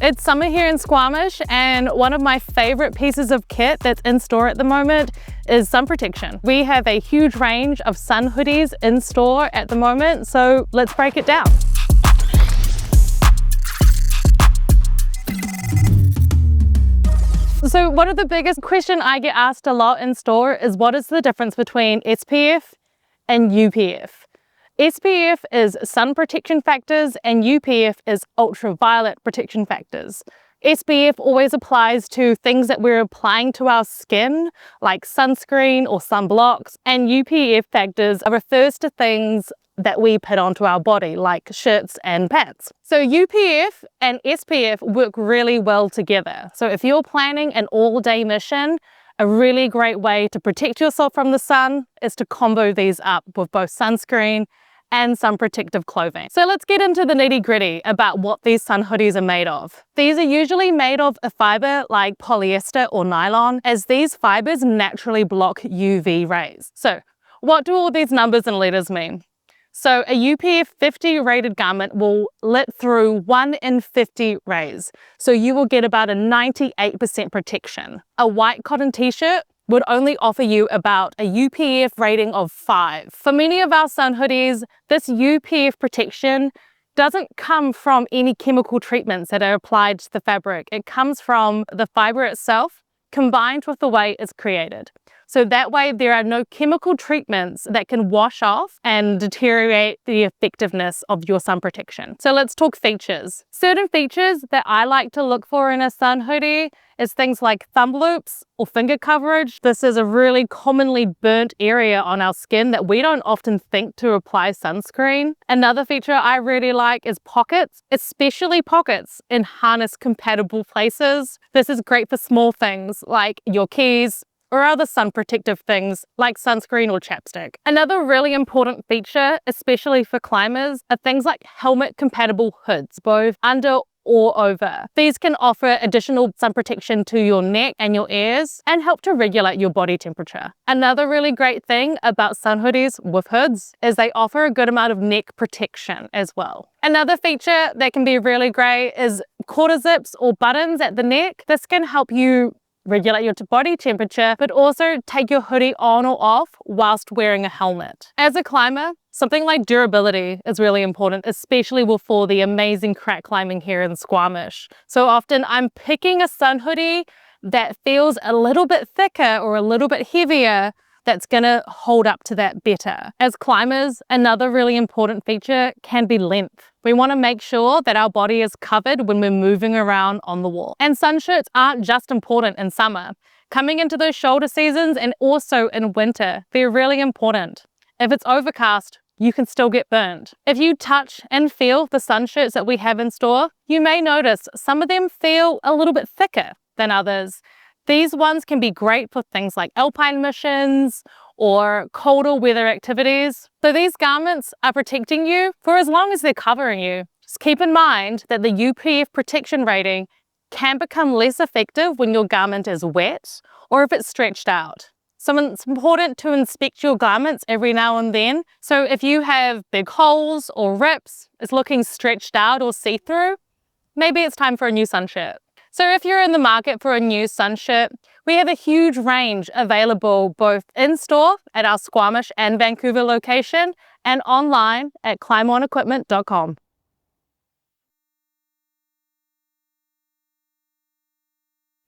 It's summer here in Squamish, and one of my favorite pieces of kit that's in store at the moment is sun protection. We have a huge range of sun hoodies in store at the moment, so let's break it down. So one of the biggest questions I get asked a lot in store is what is the difference between SPF and UPF? SPF is sun protection factors and UPF is ultraviolet protection factors. SPF always applies to things that we're applying to our skin, like sunscreen or sunblocks, and UPF factors refers to things that we put onto our body, like shirts and pants. So UPF and SPF work really well together. So if you're planning an all-day mission, a really great way to protect yourself from the sun is to combo these up with both sunscreen and sun protective clothing. So let's get into the nitty-gritty about what these sun hoodies are made of. These are usually made of a fiber like polyester or nylon, as these fibers naturally block UV rays. So what do all these numbers and letters mean? So a UPF 50 rated garment will let through 1 in 50 rays. So you will get about a 98% protection. A white cotton t-shirt would only offer you about a UPF rating of 5. For many of our sun hoodies, this UPF protection doesn't come from any chemical treatments that are applied to the fabric. It comes from the fiber itself combined with the way it's created. So that way there are no chemical treatments that can wash off and deteriorate the effectiveness of your sun protection. So let's talk features. Certain features that I like to look for in a sun hoodie is things like thumb loops or finger coverage. This is a really commonly burnt area on our skin that we don't often think to apply sunscreen. Another feature I really like is pockets, especially pockets in harness compatible places. This is great for small things like your keys, or other sun protective things like sunscreen or chapstick. Another really important feature, especially for climbers, are things like helmet compatible hoods, both under or over. These can offer additional sun protection to your neck and your ears and help to regulate your body temperature. Another really great thing about sun hoodies with hoods is they offer a good amount of neck protection as well. Another feature that can be really great is quarter zips or buttons at the neck. This can help you regulate your body temperature, but also take your hoodie on or off whilst wearing a helmet. As a climber, something like durability is really important, especially for the amazing crack climbing here in Squamish. So often I'm picking a sun hoodie that feels a little bit thicker or a little bit heavier that's gonna hold up to that better. As climbers, another really important feature can be length. We wanna make sure that our body is covered when we're moving around on the wall. And sun shirts aren't just important in summer. Coming into those shoulder seasons and also in winter, they're really important. If it's overcast, you can still get burnt. If you touch and feel the sun shirts that we have in store, you may notice some of them feel a little bit thicker than others. These ones can be great for things like alpine missions or colder weather activities. So these garments are protecting you for as long as they're covering you. Just keep in mind that the UPF protection rating can become less effective when your garment is wet or if it's stretched out. So it's important to inspect your garments every now and then. So if you have big holes or rips, it's looking stretched out or see-through, maybe it's time for a new sun shirt. So if you're in the market for a new sun shirt, we have a huge range available both in store at our Squamish and Vancouver location and online at climbonequipment.com.